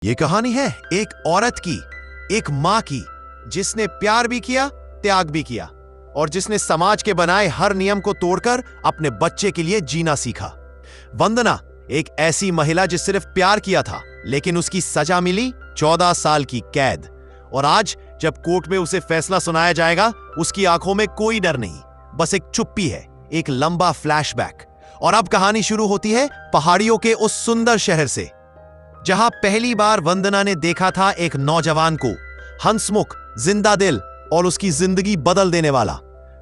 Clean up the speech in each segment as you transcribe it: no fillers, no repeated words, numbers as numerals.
ये कहानी है एक औरत की, एक माँ की, जिसने प्यार भी किया, त्याग भी किया और जिसने समाज के बनाए हर नियम को तोड़कर अपने बच्चे के लिए जीना सीखा। वंदना एक ऐसी महिला जिस सिर्फ प्यार किया था, लेकिन उसकी सजा मिली 14 साल की कैद। और आज जब कोर्ट में उसे फैसला सुनाया जाएगा, उसकी आंखों में कोई डर नहीं, बस एक चुप्पी है, एक लंबा फ्लैशबैक। और अब कहानी शुरू होती है पहाड़ियों के उस सुंदर शहर से, जहां पहली बार वंदना ने देखा था एक नौजवान को, हंसमुख, जिंदा दिल और उसकी जिंदगी बदल देने वाला।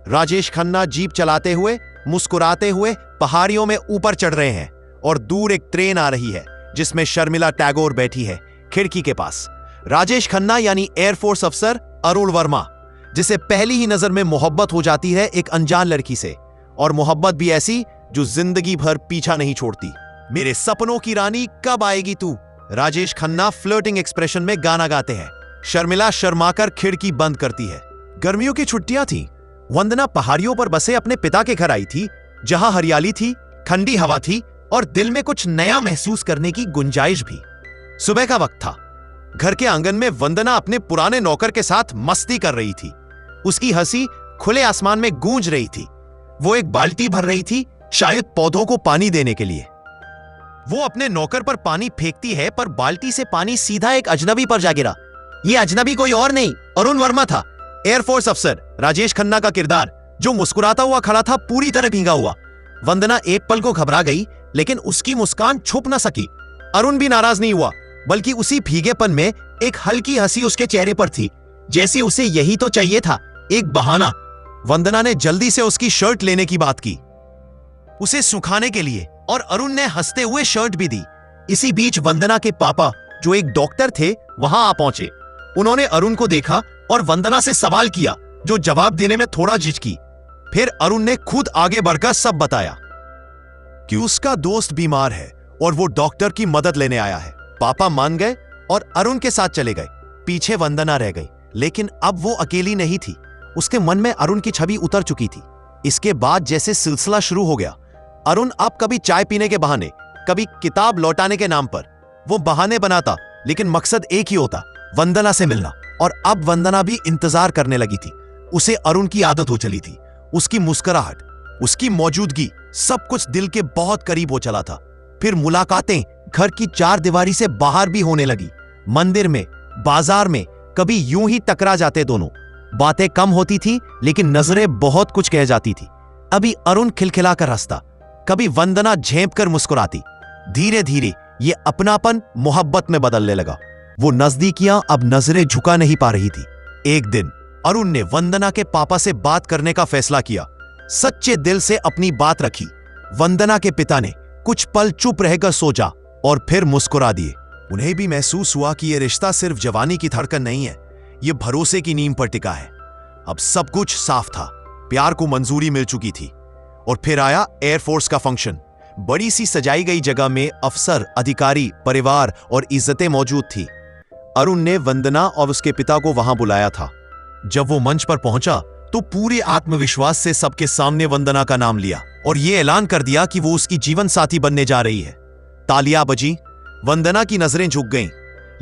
राजेश खन्ना जीप चलाते हुए, मुस्कुराते हुए पहाड़ियों में ऊपर चढ़ रहे हैं और दूर एक ट्रेन आ रही है जिसमें शर्मिला टैगोर बैठी है खिड़की के पास। राजेश खन्ना यानी एयरफोर्स अफसर अरुण वर्मा, जिसे पहली ही नजर में मोहब्बत हो जाती है एक अनजान लड़की से, और मोहब्बत भी ऐसी जो जिंदगी भर पीछा नहीं छोड़ती। मेरे सपनों की रानी कब आएगी तू, राजेश खन्ना फ्लर्टिंग एक्सप्रेशन में गाना गाते हैं। शर्मिला शर्माकर खिड़की बंद करती है। गर्मियों की छुट्टियां थी। वंदना पहाड़ियों पर बसे अपने पिता के घर आई थी, जहां हरियाली थी, ठंडी हवा थी और दिल में कुछ नया महसूस करने की गुंजाइश भी। सुबह का वक्त था। घर के आंगन में वंदना अपने पुराने नौकर के साथ मस्ती कर रही थी। उसकी हंसी खुले आसमान में गूंज रही थी। वो एक बाल्टी भर रही थी, शायद पौधों को पानी देने के लिए। वो अपने नौकर पर पानी फेंकती है, पर बाल्टी से पानी सीधा एक अजनबी पर जा गिरा। ये अजनबी कोई और नहीं, अरुण वर्मा था, एयरफोर्स अफसर राजेश खन्ना का किरदार, जो मुस्कुराता हुआ खड़ा था, पूरी तरह भीगा हुआ। वंदना एक पल को घबरा गई, लेकिन उसकी मुस्कान छुप न सकी। अरुण भी नाराज नहीं हुआ, बल्कि उसी भीगेपन में एक हल्की हंसी उसके चेहरे पर थी, जैसे उसे यही तो चाहिए था, एक बहाना। वंदना ने जल्दी से उसकी शर्ट लेने की बात की, उसे सुखाने के लिए, और अरुण ने हंसते हुए शर्ट भी दी। इसी बीच वंदना के पापा, जो एक डॉक्टर थे, वहां आ पहुंचे। उन्होंने अरुण को देखा और वंदना से सवाल किया, जो जवाब देने में थोड़ा झिझकी। फिर अरुण ने खुद आगे बढ़कर सब बताया कि उसका दोस्त बीमार है और वो डॉक्टर की मदद लेने आया है। पापा मान गए और अरुण के साथ चले गए। पीछे वंदना रह गई, लेकिन अब वो अकेली नहीं थी। उसके मन में अरुण की छवि उतर चुकी थी। इसके बाद जैसे सिलसिला शुरू हो गया। अरुण अब कभी चाय पीने के बहाने, कभी किताब लौटाने के नाम पर, वो बहाने बनाता, लेकिन मकसद एक ही होता, वंदना से मिलना। और अब वंदना भी इंतजार करने लगी थी। उसे अरुण की आदत हो चली थी। उसकी मुस्कुराहट, उसकी मौजूदगी, सब कुछ दिल के बहुत करीब हो चला था। फिर मुलाकातें घर की चार दीवारी से बाहर भी होने लगी। मंदिर में, बाजार में कभी यूं ही टकरा जाते दोनों। बातें कम होती थी, लेकिन नजरें बहुत कुछ कह जाती थी। अभी अरुण खिलखिलाकर हंसता, कभी वंदना झेंप कर मुस्कुराती। धीरे धीरे ये अपनापन मोहब्बत में बदलने लगा। वो नजदीकियां अब नजरें झुका नहीं पा रही थी। एक दिन अरुण ने वंदना के पापा से बात करने का फैसला किया। सच्चे दिल से अपनी बात रखी। वंदना के पिता ने कुछ पल चुप रहकर सोचा और फिर मुस्कुरा दिए। उन्हें भी महसूस हुआ कि यह रिश्ता सिर्फ जवानी की धड़कन नहीं है, यह भरोसे की नींव पर टिका है। अब सब कुछ साफ था। प्यार को मंजूरी मिल चुकी थी। और फिर आया एयरफोर्स का फंक्शन। बड़ी सी सजाई गई जगह में अफसर, अधिकारी, परिवार और इज्जतें मौजूद थी। अरुण ने वंदना और उसके पिता को वहां बुलाया था। जब वो मंच पर पहुंचा तो पूरे आत्मविश्वास से सबके सामने वंदना का नाम लिया और ये ऐलान कर दिया कि वो उसकी जीवन साथी बनने जा रही है। तालियां बजी। वंदना की नजरें झुक गईं,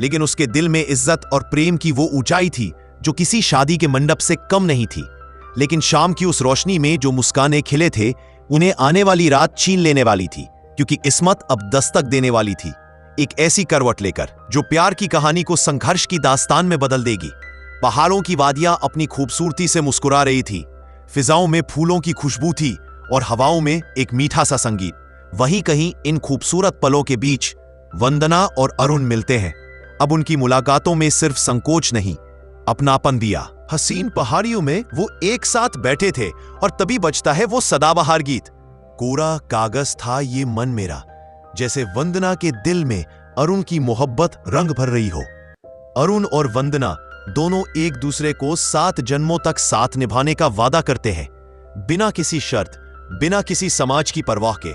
लेकिन उसके दिल में इज्जत और प्रेम की वो ऊंचाई थी जो किसी शादी के मंडप से कम नहीं थी। लेकिन शाम की उस रोशनी में जो मुस्काने खिले थे, उन्हें आने वाली रात छीन लेने वाली थी, क्योंकि किस्मत अब दस्तक देने वाली थी, एक ऐसी करवट लेकर जो प्यार की कहानी को संघर्ष की दास्तान में बदल देगी। पहाड़ों की वादियां अपनी खूबसूरती से मुस्कुरा रही थी। फिजाओं में फूलों की खुशबू थी और हवाओं में एक मीठा सा संगीत। वहीं कहीं इन खूबसूरत पलों के बीच वंदना और अरुण मिलते हैं। अब उनकी मुलाकातों में सिर्फ संकोच नहीं, अपनापन दिया। हसीन पहाड़ियों में वो एक साथ बैठे थे और तभी बजता है वो सदाबहार गीत, कोरा कागज था ये मन मेरा। जैसे वंदना के दिल में अरुण की मोहब्बत रंग भर रही हो। अरुण और वंदना दोनों एक दूसरे को 7 जन्मों तक साथ निभाने का वादा करते हैं, बिना किसी शर्त, बिना किसी समाज की परवाह के।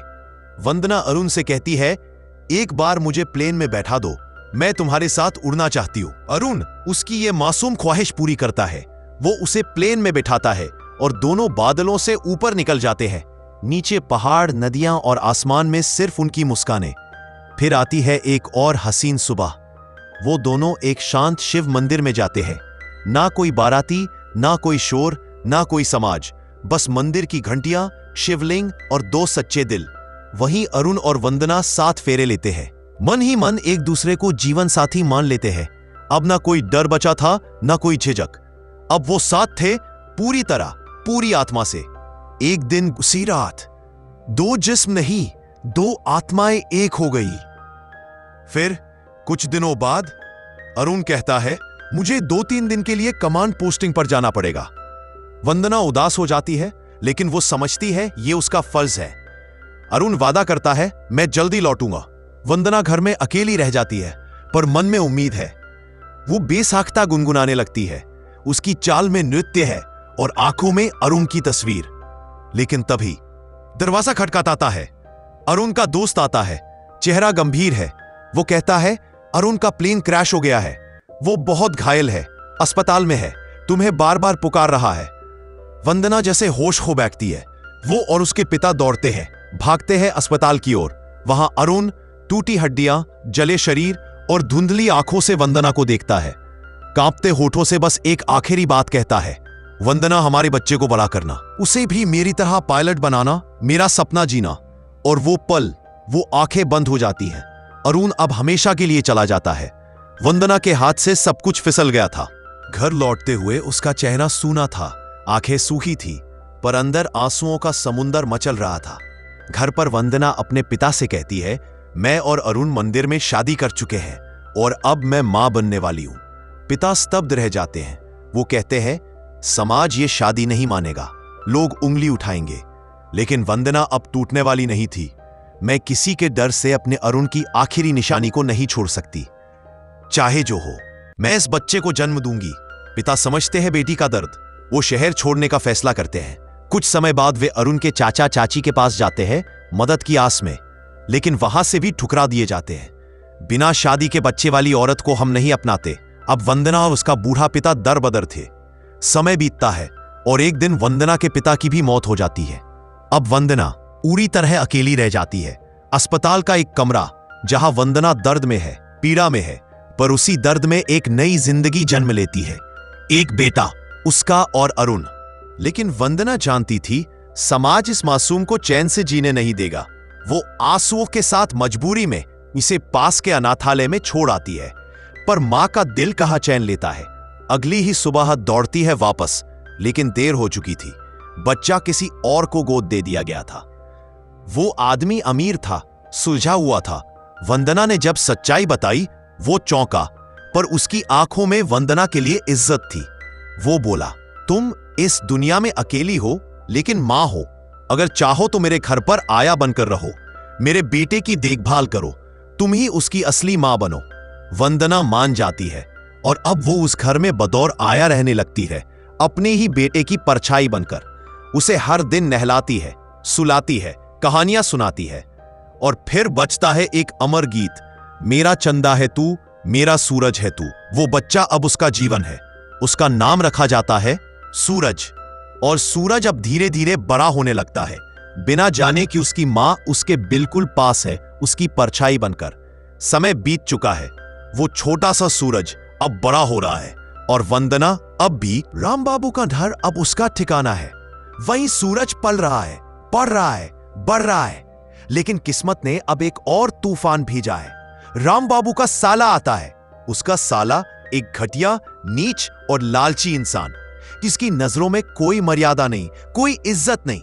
वंदना अरुण से कहती है, एक बार मुझे प्लेन में बैठा दो, मैं तुम्हारे साथ उड़ना चाहती हूं। अरुण उसकी ये मासूम ख्वाहिश पूरी करता है। वो उसे प्लेन में बिठाता है और दोनों बादलों से ऊपर निकल जाते हैं। नीचे पहाड़, नदियां और आसमान में सिर्फ उनकी मुस्कानें। फिर आती है एक और हसीन सुबह। वो दोनों एक शांत शिव मंदिर में जाते हैं। ना कोई बाराती, ना कोई शोर, ना कोई समाज, बस मंदिर की घंटियां, शिवलिंग और दो सच्चे दिल। वहीं अरुण और वंदना 7 फेरे लेते हैं। मन ही मन एक दूसरे को जीवन साथी मान लेते हैं। अब ना कोई डर बचा था, ना कोई झिझक। अब वो साथ थे पूरी तरह, पूरी आत्मा से। एक दिन उसी रात 2 जिस्म नहीं, 2 आत्माएं एक हो गई। फिर कुछ दिनों बाद अरुण कहता है, मुझे 2-3 दिन के लिए कमांड पोस्टिंग पर जाना पड़ेगा। वंदना उदास हो जाती है, लेकिन वो समझती है ये उसका फर्ज है। अरुण वादा करता है, मैं जल्दी लौटूंगा। वंदना घर में अकेली रह जाती है, पर मन में उम्मीद है। वो बेसाख्ता गुनगुनाने लगती है। उसकी चाल में नृत्य है और आंखों में अरुण की तस्वीर। लेकिन तभी दरवाजा खटखटाता है। अरुण का दोस्त आता है। चेहरा गंभीर है। वो कहता है, अरुण का प्लेन क्रैश हो गया है। वो बहुत घायल है, अस्पताल में है, तुम्हें बार बार पुकार रहा है। वंदना जैसे होश खो बैठती है। वो और उसके पिता दौड़ते हैं, भागते हैं अस्पताल की ओर। वहां अरुण टूटी हड्डियां, जले शरीर और धुंधली आंखों से वंदना को देखता है। कांपते होठों से बस एक आखिरी बात कहता है, वंदना, हमारे बच्चे को बड़ा करना, उसे भी मेरी तरह पायलट बनाना, मेरा सपना जीना। और वो पल, वो आंखें बंद हो जाती हैं। अरुण अब हमेशा के लिए चला जाता है। वंदना के हाथ से सब कुछ फिसल गया था। घर लौटते हुए उसका चेहरा सूना था, आंखें सूखी थी, पर अंदर आंसुओं का समुंदर मचल रहा था। घर पर वंदना अपने पिता से कहती है, मैं और अरुण मंदिर में शादी कर चुके हैं और अब मैं मां बनने वाली हूं। पिता स्तब्ध रह जाते हैं। वो कहते हैं, समाज ये शादी नहीं मानेगा, लोग उंगली उठाएंगे। लेकिन वंदना अब टूटने वाली नहीं थी। मैं किसी के डर से अपने अरुण की आखिरी निशानी को नहीं छोड़ सकती। चाहे जो हो, मैं इस बच्चे को जन्म दूंगी। पिता समझते हैं बेटी का दर्द। वो शहर छोड़ने का फैसला करते हैं। कुछ समय बाद वे अरुण के चाचा चाची के पास जाते हैं, मदद की आस में, लेकिन वहां से भी ठुकरा दिए जाते हैं। बिना शादी के बच्चे वाली औरत को हम नहीं अपनाते। अब वंदना और उसका बूढ़ा पिता दर बदर थे। समय बीतता है और एक दिन वंदना के पिता की भी मौत हो जाती है। अब वंदना पूरी तरह अकेली रह जाती है। अस्पताल का एक कमरा, जहां वंदना दर्द में है, पीड़ा में है, पर उसी दर्द में एक नई जिंदगी जन्म लेती है। एक बेटा, उसका और अरुण। लेकिन वंदना जानती थी, समाज इस मासूम को चैन से जीने नहीं देगा। वो आंसुओं के साथ मजबूरी में इसे पास के अनाथालय में छोड़ आती है। पर मां का दिल कहां चैन लेता है। अगली ही सुबह दौड़ती है वापस, लेकिन देर हो चुकी थी। बच्चा किसी और को गोद दे दिया गया था। वो आदमी अमीर था, सुलझा हुआ था। वंदना ने जब सच्चाई बताई, वो चौंका, पर उसकी आंखों में वंदना के लिए इज्जत थी। वो बोला, तुम इस दुनिया में अकेली हो, लेकिन मां हो। अगर चाहो तो मेरे घर पर आया बनकर रहो, मेरे बेटे की देखभाल करो, तुम ही उसकी असली मां बनो। वंदना मान जाती है और अब वो उस घर में बतौर आया रहने लगती है, अपने ही बेटे की परछाई बनकर। उसे हर दिन नहलाती है, सुलाती है, कहानियां सुनाती है। और फिर बजता है एक अमर गीत, मेरा चंदा है तू, मेरा सूरज है तू। वो बच्चा अब उसका जीवन है। उसका नाम रखा जाता है सूरज। और सूरज अब धीरे धीरे बड़ा होने लगता है, बिना जाने कि उसकी मां उसके बिल्कुल पास है, उसकी परछाई बनकर। समय बीत चुका है। वो छोटा सा सूरज अब बड़ा हो रहा है और वंदना अब भी राम बाबू का घर अब उसका ठिकाना है। वहीं सूरज पल रहा है, पढ़ रहा है, बढ़ रहा है। लेकिन किस्मत ने अब एक और तूफान भेजा है। राम बाबू का साला आता है। उसका साला एक घटिया, नीच और लालची इंसान, जिसकी नजरों में कोई मर्यादा नहीं, कोई इज्जत नहीं।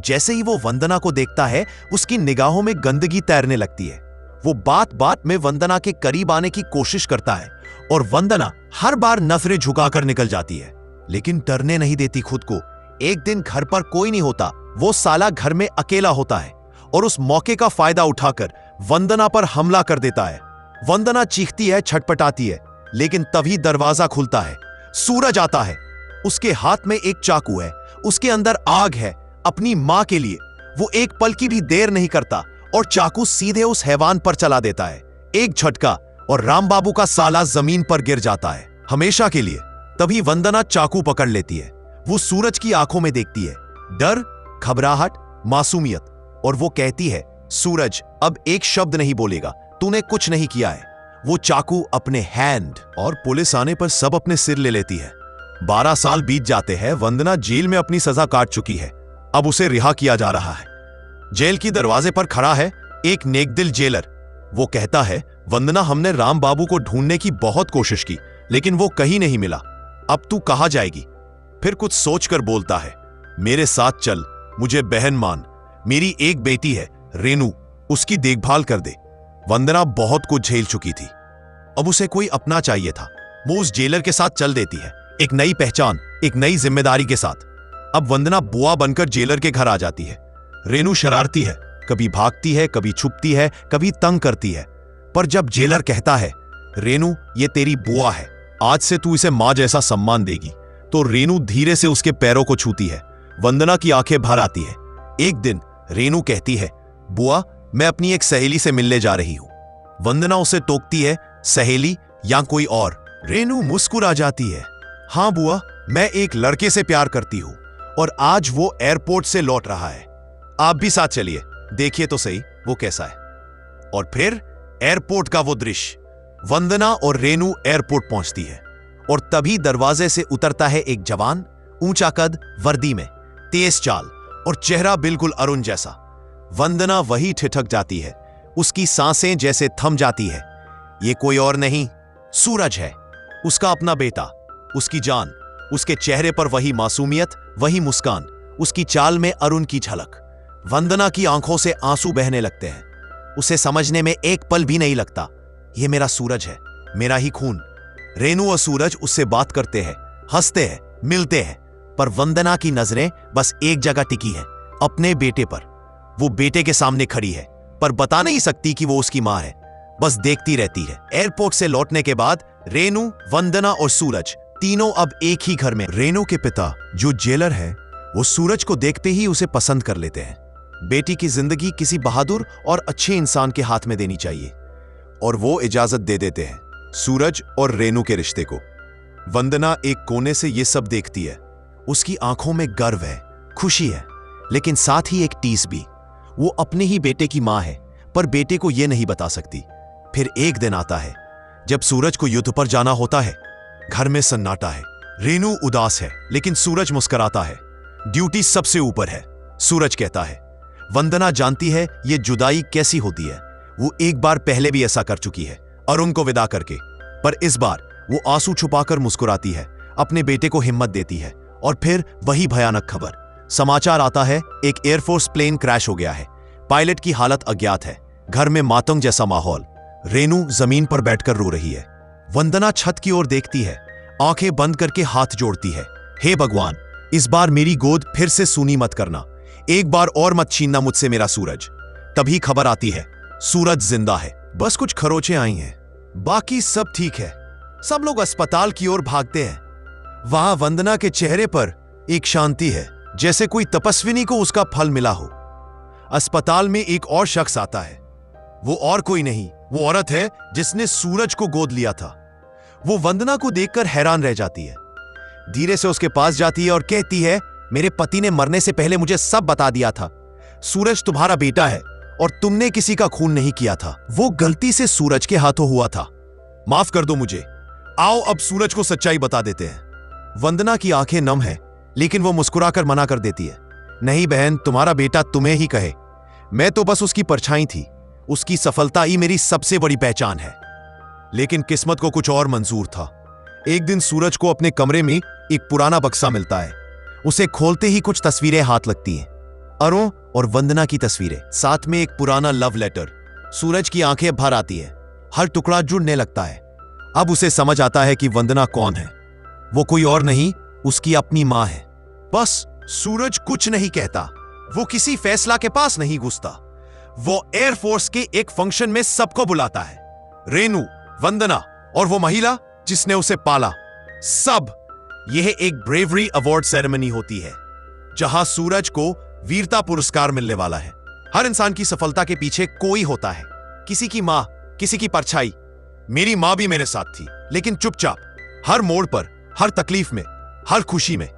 जैसे ही वो वंदना को देखता है, उसकी निगाहों में गंदगी तैरने लगती है। वो बात बात में वंदना के करीब आने की कोशिश करता है और वंदना हर बार नजरें झुकाकर निकल जाती है, लेकिन डरने नहीं देती खुद को। एक दिन घर पर कोई नहीं होता। वो साला घर में अकेला होता है और उस मौके का फायदा उठाकर वंदना पर हमला कर देता है। वंदना चीखती है, छटपटाती है, लेकिन तभी दरवाजा खुलता है। सूरज आता है। उसके हाथ में एक चाकू है, उसके अंदर आग है, अपनी मां के लिए। वो एक पल की भी देर नहीं करता और चाकू सीधे उस हैवान पर चला देता है। एक झटका और राम बाबू का साला जमीन पर गिर जाता है, हमेशा के लिए। तभी वंदना चाकू पकड़ लेती है। वो सूरज की आंखों में देखती है, डर, घबराहट, मासूमियत। और वो कहती है, सूरज अब एक शब्द नहीं बोलेगा, तूने कुछ नहीं किया है। वो चाकू अपने हैंड, और पुलिस आने पर सब अपने सिर ले लेती है। 12 साल बीत जाते हैं। वंदना जेल में अपनी सजा काट चुकी है। अब उसे रिहा किया जा रहा है। जेल की दरवाजे पर खड़ा है एक नेकदिल जेलर। वो कहता है, वंदना, हमने राम बाबू को ढूंढने की बहुत कोशिश की, लेकिन वो कहीं नहीं मिला। अब तू कहां जाएगी? फिर कुछ सोचकर बोलता है, मेरे साथ चल, मुझे बहन मान। मेरी एक बेटी है रेनू, उसकी देखभाल कर दे। वंदना बहुत कुछ झेल चुकी थी। अब उसे कोई अपना चाहिए था। वो उस जेलर के साथ चल देती है, एक नई पहचान, एक नई जिम्मेदारी के साथ। अब वंदना बुआ बनकर जेलर के घर आ जाती है। रेनू शरारती है, कभी भागती है, कभी छुपती है, कभी तंग करती है। पर जब जेलर कहता है, रेनू ये तेरी बुआ है, आज से तू इसे मां जैसा सम्मान देगी, तो रेनू धीरे से उसके पैरों को छूती है। वंदना की आंखें भर आती है। एक दिन रेनू कहती है, बुआ, मैं अपनी एक सहेली से मिलने जा रही हूं। वंदना उसे टोकती है, सहेली या कोई और? रेनू मुस्कुरा जाती है, हां बुआ, मैं एक लड़के से प्यार करती हूं और आज वो एयरपोर्ट से लौट रहा है। आप भी साथ चलिए, देखिए तो सही वो कैसा है। और फिर एयरपोर्ट का वो दृश्य। वंदना और रेनू एयरपोर्ट पहुंचती है और तभी दरवाजे से उतरता है एक जवान, ऊंचा कद, वर्दी में, तेज चाल और चेहरा बिल्कुल अरुण जैसा। वंदना वही ठिठक जाती है, उसकी सांसें जैसे थम जाती है। ये कोई और नहीं, सूरज है, उसका अपना बेटा, उसकी जान। उसके चेहरे पर वही मासूमियत, वही मुस्कान, उसकी चाल में अरुण की झलक। वंदना की आंखों से आंसू बहने लगते हैं। उसे समझने में एक पल भी नहीं लगता, ये मेरा सूरज है, मेरा ही खून। रेनू और सूरज उससे बात करते हैं, हंसते हैं, मिलते हैं, पर वंदना की नजरें बस एक जगह टिकी है, अपने बेटे पर। वो बेटे के सामने खड़ी है, पर बता नहीं सकती कि वो उसकी मां है, बस देखती रहती है। एयरपोर्ट से लौटने के बाद रेनू, वंदना और सूरज तीनों अब एक ही घर में। रेनू के पिता जो जेलर है, वो सूरज को देखते ही उसे पसंद कर लेते हैं। बेटी की जिंदगी किसी बहादुर और अच्छे इंसान के हाथ में देनी चाहिए, और वो इजाजत दे देते हैं सूरज और रेनू के रिश्ते को। वंदना एक कोने से ये सब देखती है। उसकी आंखों में गर्व है, खुशी है, लेकिन साथ ही एक टीस भी। वो अपने ही बेटे की मां है, पर बेटे को यह नहीं बता सकती। फिर एक दिन आता है जब सूरज को युद्ध पर जाना होता है। घर में सन्नाटा है। रेनू उदास है, लेकिन सूरज मुस्कुराता है। ड्यूटी सबसे ऊपर है, सूरज कहता है। वंदना जानती है ये जुदाई कैसी होती है। वो एक बार पहले भी ऐसा कर चुकी है, अरुण को विदा करके। पर इस बार वो आंसू छुपाकर मुस्कुराती है, अपने बेटे को हिम्मत देती है। और फिर वही भयानक खबर। समाचार आता है, एक एयरफोर्स प्लेन क्रैश हो गया है। पायलट की हालत अज्ञात है। घर में मातंग जैसा माहौल। रेनू जमीन पर बैठकर रो रही है। वंदना छत की ओर देखती है, आंखें बंद करके हाथ जोड़ती है, हे भगवान, इस बार मेरी गोद फिर से सूनी मत करना, एक बार और मत छीनना मुझसे मेरा सूरज। तभी खबर आती है, सूरज जिंदा है, बस कुछ खरोंचें आई हैं, बाकी सब ठीक है। सब लोग अस्पताल की ओर भागते हैं। वहां वंदना के चेहरे पर एक शांति है, जैसे कोई तपस्विनी को उसका फल मिला हो। अस्पताल में एक और शख्स आता है। वो और कोई नहीं, वो औरत है जिसने सूरज को गोद लिया था। वो वंदना को देखकर हैरान रह जाती है। धीरे से उसके पास जाती है और कहती है, मेरे पति ने मरने से पहले मुझे सब बता दिया था। सूरज तुम्हारा बेटा है और तुमने किसी का खून नहीं किया था। वो गलती से सूरज के हाथों हुआ था, माफ कर दो मुझे। आओ अब सूरज को सच्चाई बता देते हैं। वंदना की आंखें नम है, लेकिन वो मुस्कुराकर मना कर देती है, नहीं बहन, तुम्हारा बेटा तुम्हें ही कहे, मैं तो बस उसकी परछाई थी। उसकी सफलता ही मेरी सबसे बड़ी पहचान है। लेकिन किस्मत को कुछ और मंजूर था। एक दिन सूरज को अपने कमरे में एक पुराना बक्सा मिलता है। उसे खोलते ही कुछ तस्वीरें हाथ लगती हैं, अरुण और वंदना की तस्वीरें, साथ में एक पुराना लव लेटर। सूरज की आंखें भर आती है, हर टुकड़ा जुड़ने लगता है। अब उसे समझ आता है कि वंदना कौन है। वो कोई और नहीं, उसकी अपनी मां है। बस सूरज कुछ नहीं कहता, वो किसी फैसला के पास नहीं घुसता। वो एयरफोर्स के एक फंक्शन में सबको बुलाता है, रेनू, वंदना और वो महिला जिसने उसे पाला, सब। यह एक ब्रेवरी अवार्ड सेरेमनी होती है, जहां सूरज को वीरता पुरस्कार मिलने वाला है। हर इंसान की सफलता के पीछे कोई होता है, किसी की मां, किसी की परछाई। मेरी मां भी मेरे साथ थी, लेकिन चुपचाप, हर मोड़ पर, हर तकलीफ में, हर खुशी में।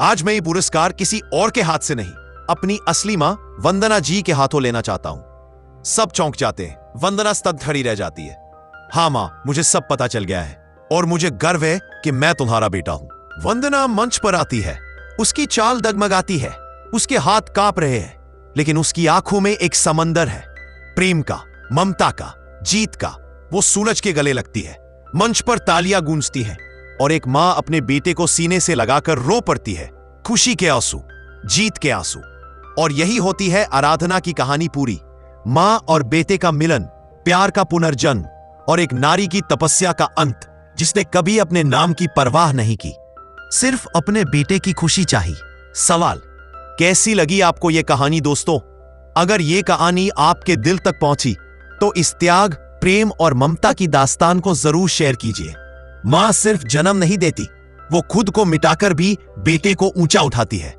आज मैं ये पुरस्कार किसी और के हाथ से नहीं, अपनी असली मां वंदना जी के हाथों लेना चाहता हूं। सब चौंक जाते हैं। वंदना स्तब्ध खड़ी रह जाती है। हाँ माँ, मुझे सब पता चल गया है और मुझे गर्व है कि मैं तुम्हारा बेटा हूँ। वंदना मंच पर आती है। उसकी चाल डगमगाती है, उसके हाथ कांप रहे हैं, लेकिन उसकी आंखों में एक समंदर है, प्रेम का, ममता का, जीत का। वो सूरज के गले लगती है। मंच पर तालियां गूंजती हैं और एक मां अपने बेटे को सीने से लगाकर रो पड़ती है, खुशी के आंसू, जीत के आंसू। और यही होती है आराधना की कहानी पूरी। मां और बेटे का मिलन, प्यार का पुनर्जन्म और एक नारी की तपस्या का अंत, जिसने कभी अपने नाम की परवाह नहीं की, सिर्फ अपने बेटे की खुशी चाही। सवाल, कैसी लगी आपको यह कहानी दोस्तों? अगर यह कहानी आपके दिल तक पहुंची तो इस त्याग, प्रेम और ममता की दास्तान को जरूर शेयर कीजिए। मां सिर्फ जन्म नहीं देती, वो खुद को मिटाकर भी बेटे को ऊंचा उठाती है।